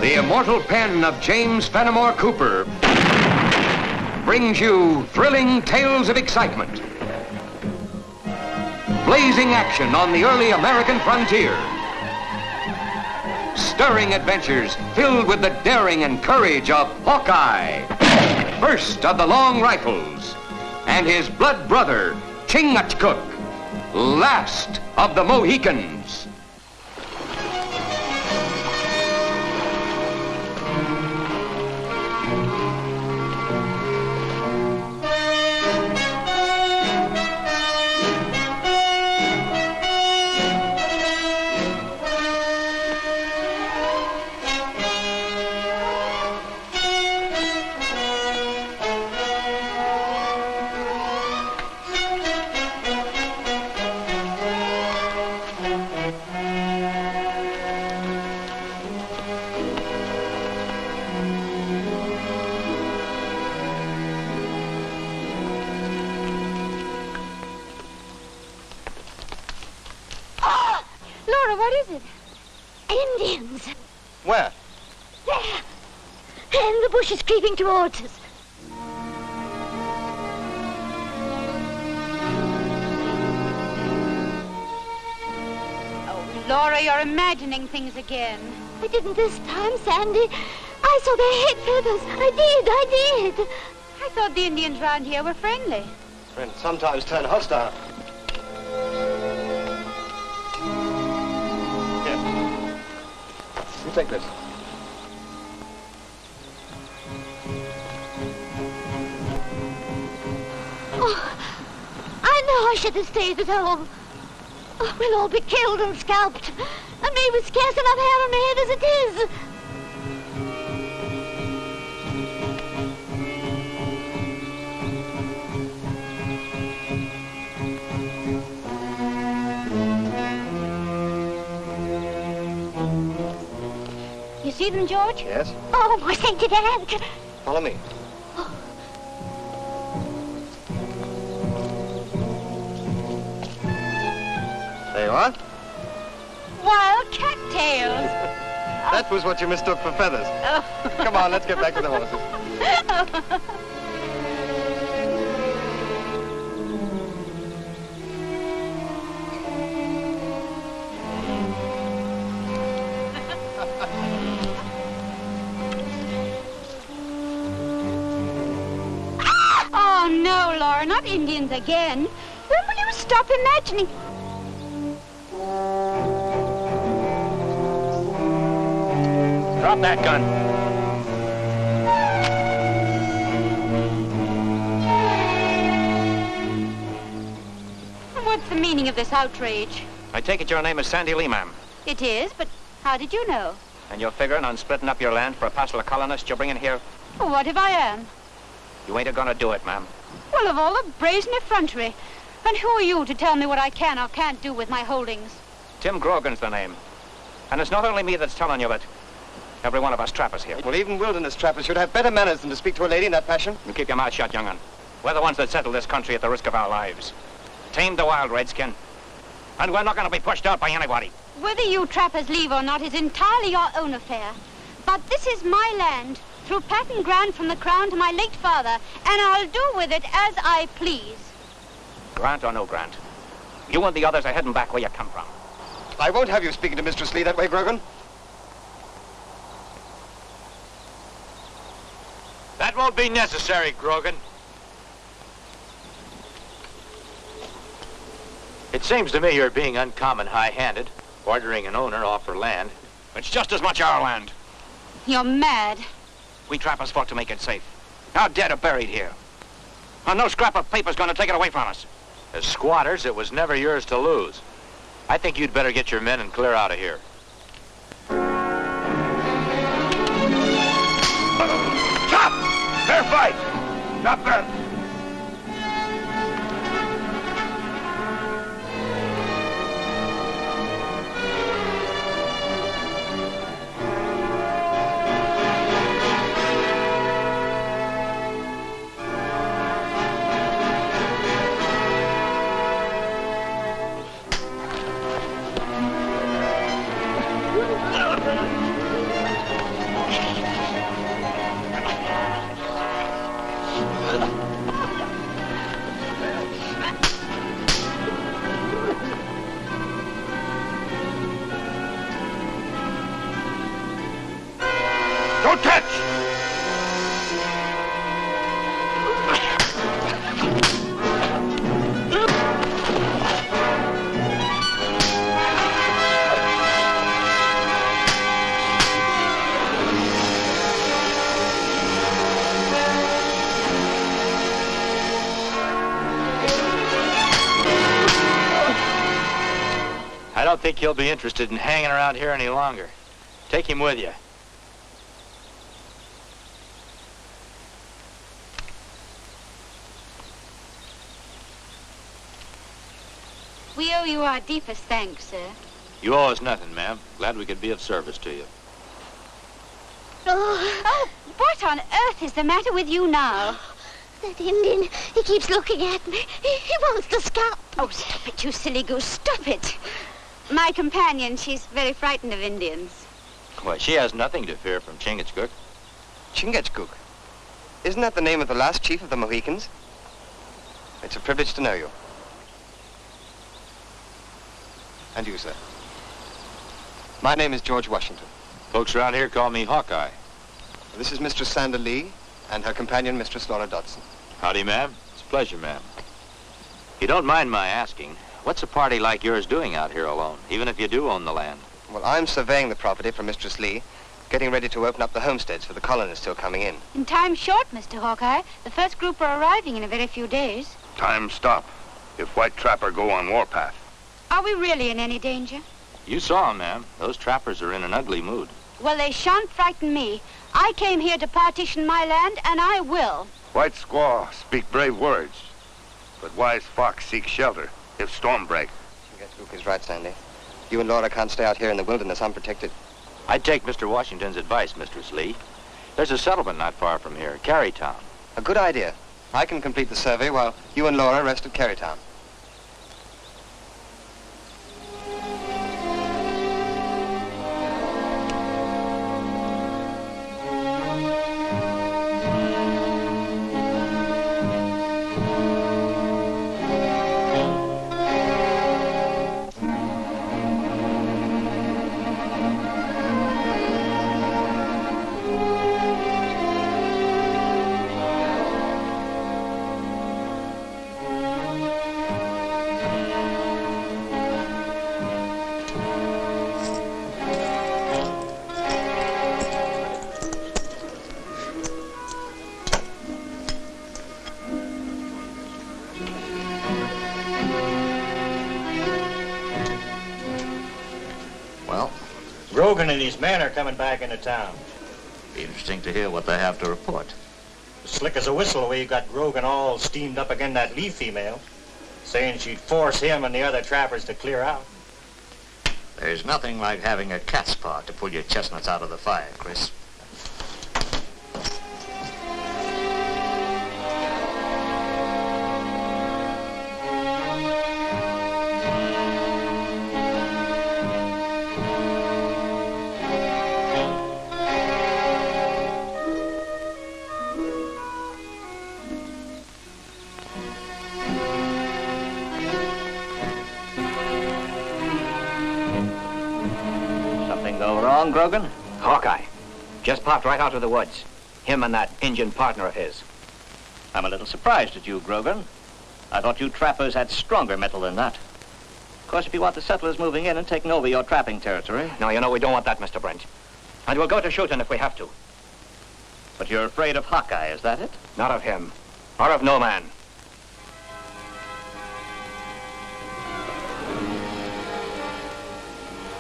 The immortal pen of James Fenimore Cooper brings you thrilling tales of excitement, blazing action on the early American frontier, stirring adventures filled with the daring and courage of Hawkeye, first of the long rifles, and his blood brother, Chingachgook, last of the Mohicans. What is it? Indians. Where? There. And the bush is creeping towards us. Oh, Laura, you're imagining things again. I didn't this time, Sandy. I saw their head feathers. I did. I thought the Indians round here were friendly. Friends sometimes turn hostile. Take this. Oh, I know I should have stayed at home. Oh, we'll all be killed and scalped. And me with scarce enough hair on my head as it is. You see them, George? Yes. Oh, my sainted aunt. Follow me. There you are. Wild cattails. That was what you mistook for feathers. Oh. Come on, let's get back to the horses. Oh, no, Laura, not Indians again. When will you stop imagining? Drop that gun. What's the meaning of this outrage? I take it your name is Sandi Lee, ma'am. It is, but how did you know? And you're figuring on splitting up your land for a parcel of colonists you're bringing here? Well, what if I am? You ain't gonna do it, ma'am. Well, of all the brazen effrontery. And who are you to tell me what I can or can't do with my holdings? Tim Grogan's the name. And it's not only me that's telling you, but every one of us trappers here. Well, even wilderness trappers should have better manners than to speak to a lady in that fashion. You keep your mouth shut, young'un. We're the ones that settled this country at the risk of our lives. Tamed the wild, redskin. And we're not gonna be pushed out by anybody. Whether you trappers leave or not is entirely your own affair. But this is my land, through patent grant from the crown to my late father, and I'll do with it as I please. Grant or no grant, you and the others are heading back where you come from. I won't have you speaking to Mistress Lee that way, Grogan. That won't be necessary, Grogan. It seems to me you're being uncommon high-handed, ordering an owner off her land. It's just as much our land. You're mad. We trappers fought to make it safe. Our dead are buried here. And no scrap of paper's gonna take it away from us. As squatters, it was never yours to lose. I think you'd better get your men and clear out of here. Stop! Fair fight! Stop there! Don't touch! I don't think he'll be interested in hanging around here any longer. Take him with you. We owe you our deepest thanks, sir. You owe us nothing, ma'am. Glad we could be of service to you. Oh, what on earth is the matter with you now? That Indian, he keeps looking at me. He wants to scalp. Oh, stop it, you silly goose, stop it. My companion, she's very frightened of Indians. Why, she has nothing to fear from Chingachgook. Chingachgook? Isn't that the name of the last chief of the Mohicans? It's a privilege to know you. And you, sir. My name is George Washington. Folks around here call me Hawkeye. This is Mistress Sandi Lee and her companion, Mistress Laura Dodson. Howdy, ma'am. It's a pleasure, ma'am. You don't mind my asking, what's a party like yours doing out here alone, even if you do own the land? Well, I'm surveying the property for Mistress Lee, getting ready to open up the homesteads for the colonists still coming in. In time short, Mr. Hawkeye. The first group are arriving in a very few days. Time stop. If white trapper go on warpath. Are we really in any danger? You saw 'em, ma'am. Those trappers are in an ugly mood. Well, they shan't frighten me. I came here to partition my land, and I will. White squaw speak brave words, but wise fox seek shelter if storm break. Chingachgook is right, Sandy. You and Laura can't stay out here in the wilderness unprotected. I'd take Mr. Washington's advice, Mistress Lee. There's a settlement not far from here, Carytown. A good idea. I can complete the survey while you and Laura rest at Carytown. Grogan and his men are coming back into town. Be interesting to hear what they have to report. Slick as a whistle the way you got Grogan all steamed up again that Lee female, saying she'd force him and the other trappers to clear out. There's nothing like having a cat's paw to pull your chestnuts out of the fire, Chris. Grogan? Hawkeye. Just popped right out of the woods. Him and that Indian partner of his. I'm a little surprised at you, Grogan. I thought you trappers had stronger metal than that. Of course, if you want the settlers moving in and taking over your trapping territory... No, you know, we don't want that, Mr. Brent. And we'll go to shooting if we have to. But you're afraid of Hawkeye, is that it? Not of him. Or of no man.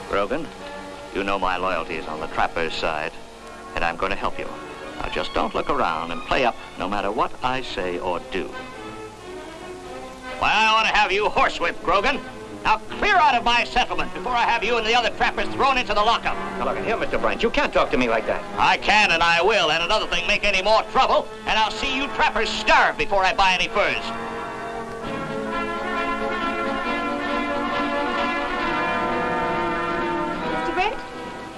Grogan, you know my loyalty is on the trapper's side, and I'm going to help you. Now, just don't look around and play up no matter what I say or do. Why, I want to have you horsewhipped, Grogan. Now, clear out of my settlement before I have you and the other trappers thrown into the lockup. Now, look at here, Mr. Brent. You can't talk to me like that. I can, and I will. And another thing, make any more trouble, and I'll see you trappers starve before I buy any furs. Mr. Brent?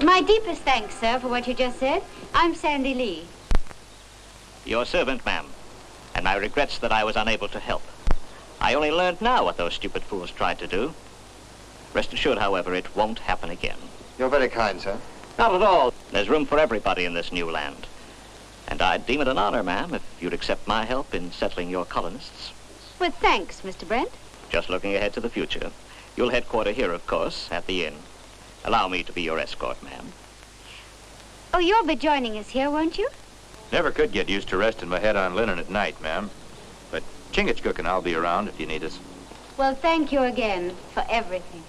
My deepest thanks, sir, for what you just said. I'm Sandi Lee. Your servant, ma'am. And my regrets that I was unable to help. I only learned now what those stupid fools tried to do. Rest assured, however, it won't happen again. You're very kind, sir. Not at all. There's room for everybody in this new land. And I'd deem it an honor, ma'am, if you'd accept my help in settling your colonists. With thanks, Mr. Brent. Just looking ahead to the future. You'll headquarter here, of course, at the inn. Allow me to be your escort, ma'am. Oh, you'll be joining us here, won't you? Never could get used to resting my head on linen at night, ma'am. But Chingachgook and I'll be around if you need us. Well, thank you again for everything.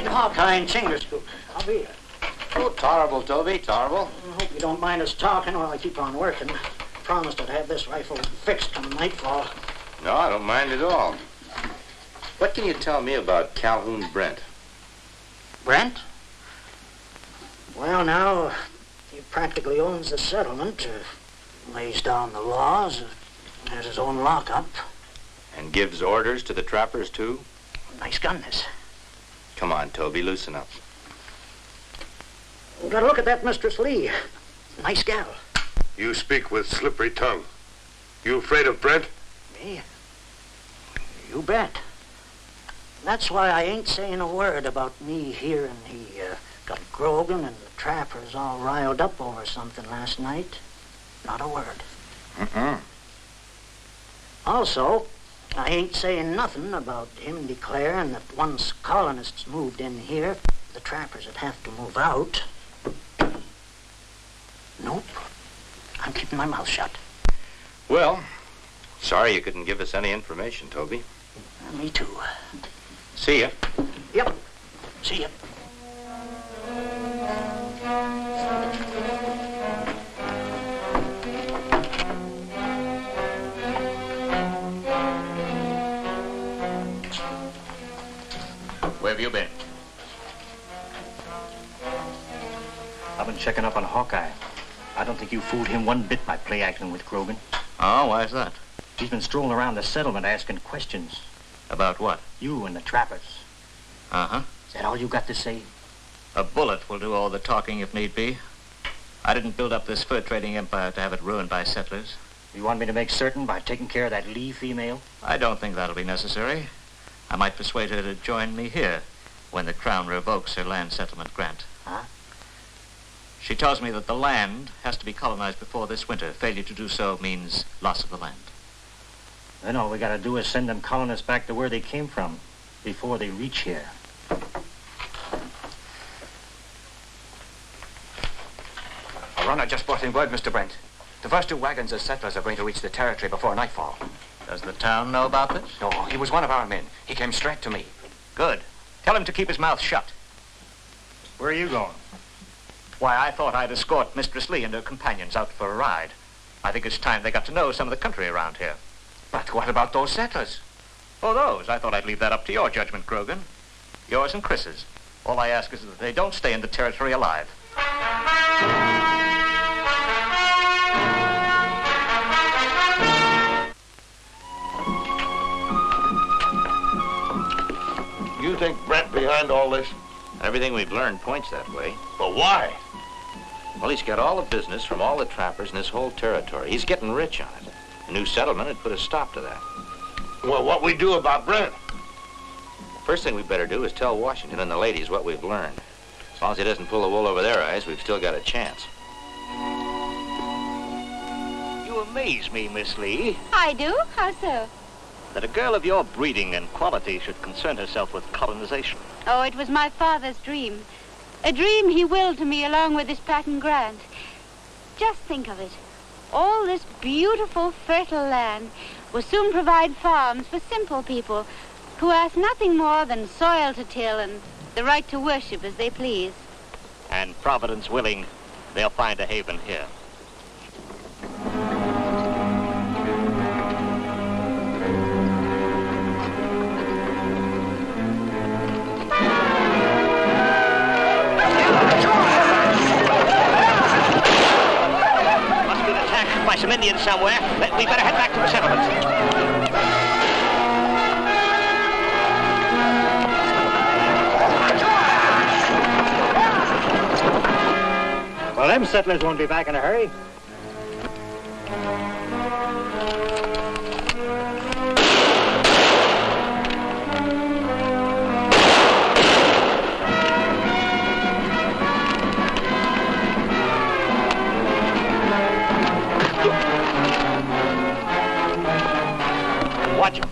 Hawkeye and Chingachgook. I'll be here. Oh, terrible, Toby, terrible. I hope you don't mind us talking while I keep on working. I promised I'd have this rifle fixed come nightfall. No, I don't mind at all. What can you tell me about Calhoun Brent? Brent? Well, now, he practically owns the settlement, lays down the laws, has his own lockup. And gives orders to the trappers, too? Nice gun, this. Come on, Toby, loosen up. We gotta look at that Mistress Lee. Nice gal. You speak with slippery tongue. You afraid of Brent? Me? You bet. That's why I ain't saying a word about me hearing he got Grogan and the trappers all riled up over something last night. Not a word. Also, I ain't saying nothing about him declaring that once colonists moved in here, the trappers would have to move out. Nope. I'm keeping my mouth shut. Well, sorry you couldn't give us any information, Toby. Me too. See ya. Yep. See ya. Where have you been? I've been checking up on Hawkeye. I don't think you fooled him one bit by play acting with Grogan. Oh, why's that? He's been strolling around the settlement asking questions. About what? You and the trappers. Uh-huh. Is that all you got to say? A bullet will do all the talking if need be. I didn't build up this fur trading empire to have it ruined by settlers. You want me to make certain by taking care of that Lee female? I don't think that'll be necessary. I might persuade her to join me here when the Crown revokes her land settlement grant. Huh? She tells me that the land has to be colonized before this winter. Failure to do so means loss of the land. Then all we gotta do is send them colonists back to where they came from before they reach here. A runner just brought in word, Mr. Brent. The first 2 wagons of settlers are going to reach the territory before nightfall. Does the town know about this? No, he was one of our men. He came straight to me. Good. Tell him to keep his mouth shut. Where are you going? Why, I thought I'd escort Mistress Lee and her companions out for a ride. I think it's time they got to know some of the country around here. But what about those settlers? Oh, those? I thought I'd leave that up to your judgment, Grogan. Yours and Chris's. All I ask is that they don't stay in the territory alive. You think Brent behind all this? Everything we've learned points that way. But why? Well, he's got all the business from all the trappers in this whole territory. He's getting rich on it. A new settlement would put a stop to that. Well, what we do about Brent? First thing we better do is tell Washington and the ladies what we've learned. As long as he doesn't pull the wool over their eyes, we've still got a chance. You amaze me, Miss Lee, I do? How so? that a girl of your breeding and quality should concern herself with colonization. Oh, it was my father's dream. A dream he willed to me along with his patent grant. Just think of it. All this beautiful, fertile land will soon provide farms for simple people who ask nothing more than soil to till and the right to worship as they please. And Providence willing, they'll find a haven here. Indians somewhere. We better head back to the settlement. Well, them settlers won't be back in a hurry. Watch him.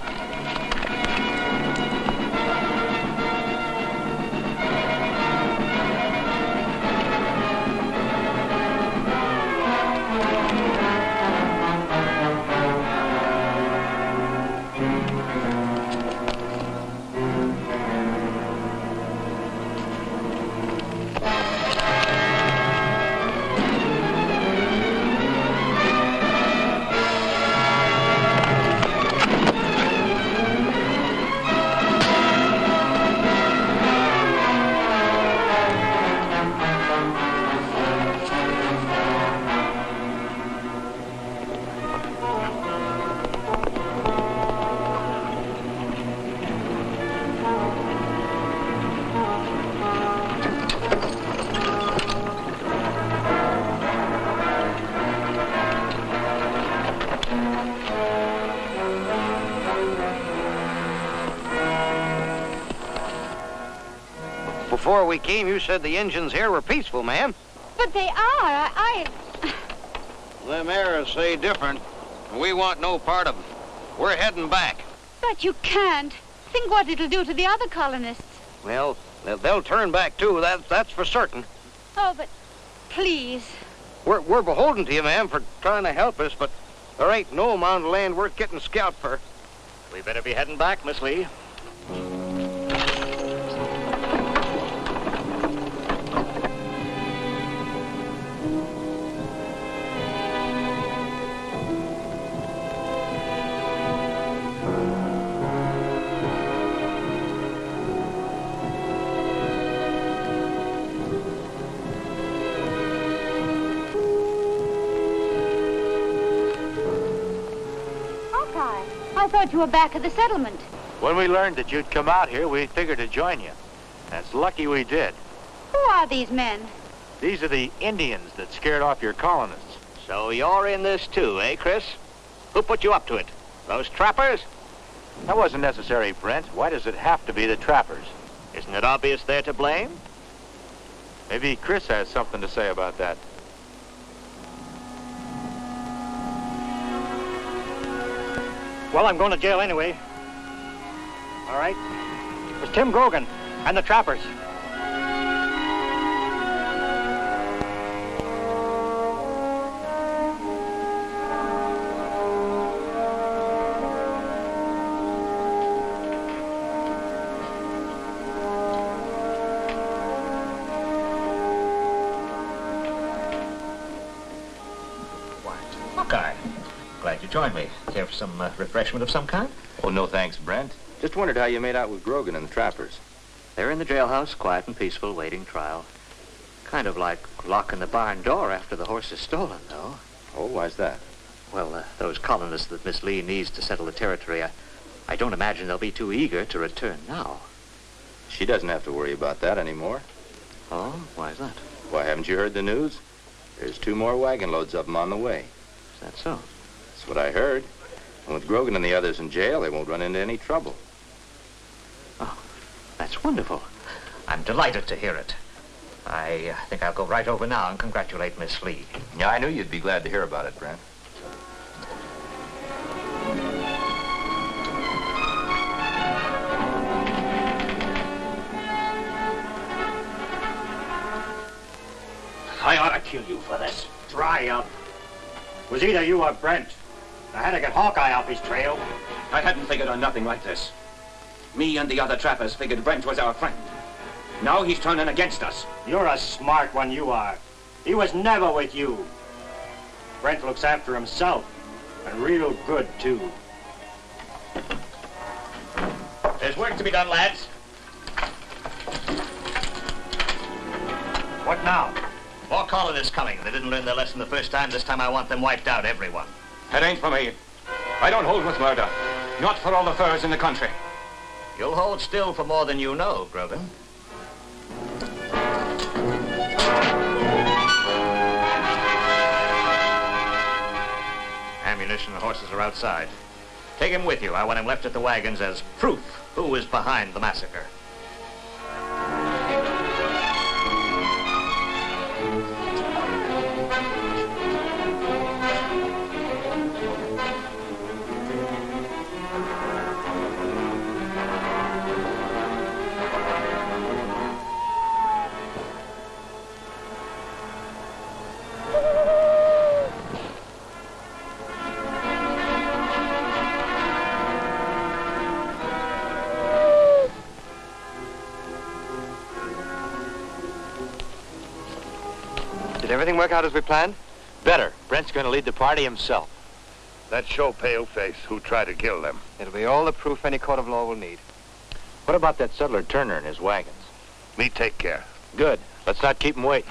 Before we came, you said the Injuns here were peaceful, ma'am. But they are. Them Arabs say different. We want no part of them. We're heading back. But you can't. Think what it'll do to the other colonists. Well, they'll turn back, too. That's for certain. Oh, but please. We're beholden to you, ma'am, for trying to help us, but there ain't no amount of land worth getting scalped for. We better be heading back, Miss Lee. I thought you were back at the settlement. When we learned that you'd come out here, we figured to join you. That's lucky we did. Who are these men? These are the Indians that scared off your colonists. So you're in this too, eh, Chris? Who put you up to it? Those trappers? That wasn't necessary, Brent. Why does it have to be the trappers? Isn't it obvious they're to blame? Maybe Chris has something to say about that. Well, I'm going to jail anyway. All right. It was Tim Grogan and the trappers. Hawkeye, glad you joined me. Care for some refreshment of some kind? Oh, no thanks, Brent. Just wondered how you made out with Grogan and the trappers. They're in the jailhouse, quiet and peaceful, waiting trial. Kind of like locking the barn door after the horse is stolen, though. Oh, why's that? Well, those colonists that Miss Lee needs to settle the territory, I don't imagine they'll be too eager to return now. She doesn't have to worry about that anymore. Oh, why's that? Why, haven't you heard the news? There's 2 more wagon loads of them on the way. Is that so? That's what I heard. And with Grogan and the others in jail, they won't run into any trouble. Oh, that's wonderful. I'm delighted to hear it. I think I'll go right over now and congratulate Miss Lee. Yeah, I knew you'd be glad to hear about it, Brent. I ought to kill you for this. Dry up. It was either you or Brent. I had to get Hawkeye off his trail. I hadn't figured on nothing like this. Me and the other trappers figured Brent was our friend. Now he's turning against us. You're a smart one, you are. He was never with you. Brent looks after himself, and real good, too. There's work to be done, lads. What now? More colonists coming. They didn't learn their lesson the first time. This time I want them wiped out, everyone. It ain't for me. I don't hold with murder. Not for all the furs in the country. You'll hold still for more than you know, Grogan. Ammunition and horses are outside. Take him with you. I want him left at the wagons as proof who is behind the massacre. Everything work out as we planned? Better. Brent's going to lead the party himself. Let's show Paleface who tried to kill them. It'll be all the proof any court of law will need. What about that settler Turner and his wagons? Me take care. Good. Let's not keep him waiting.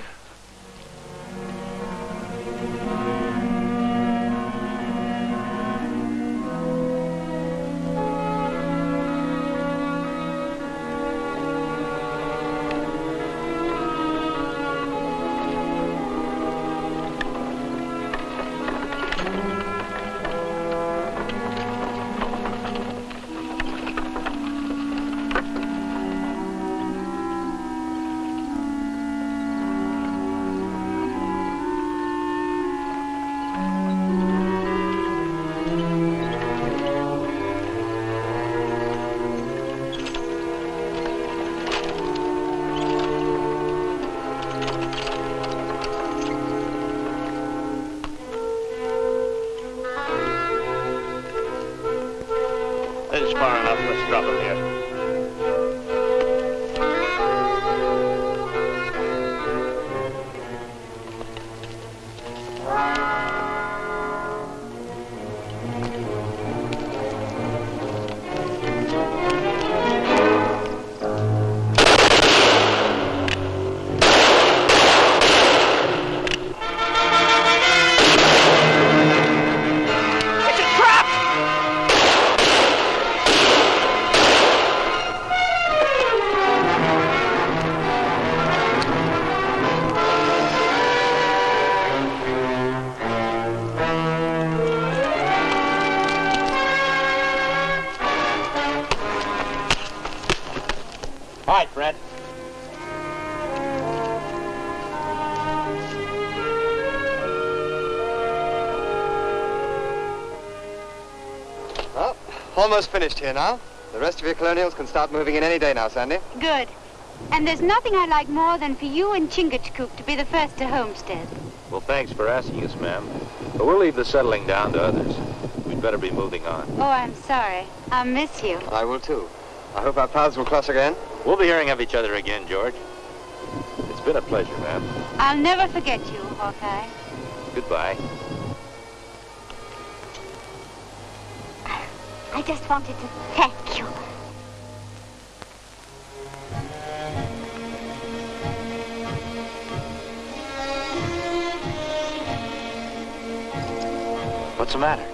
Almost finished here now. The rest of your colonials can start moving in any day now, Sandy. Good. And there's nothing I'd like more than for you and Chingachgook to be the first to homestead. Well, thanks for asking us, ma'am. But we'll leave the settling down to others. We'd better be moving on. Oh, I'm sorry. I'll miss you. I will, too. I hope our paths will cross again. We'll be hearing of each other again, George. It's been a pleasure, ma'am. I'll never forget you, Hawkeye. Goodbye. I just wanted to thank you. What's the matter?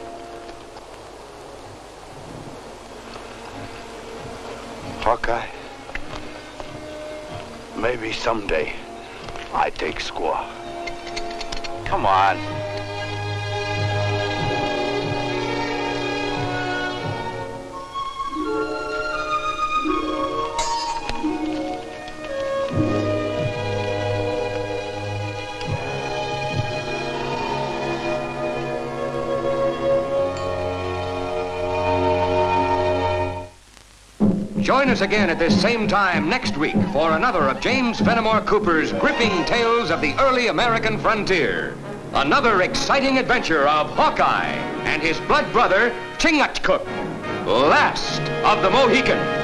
Hawkeye, maybe someday I take squaw. Come on. Join us again at this same time next week for another of James Fenimore Cooper's gripping tales of the early American frontier. Another exciting adventure of Hawkeye and his blood brother, Chingachgook, last of the Mohicans.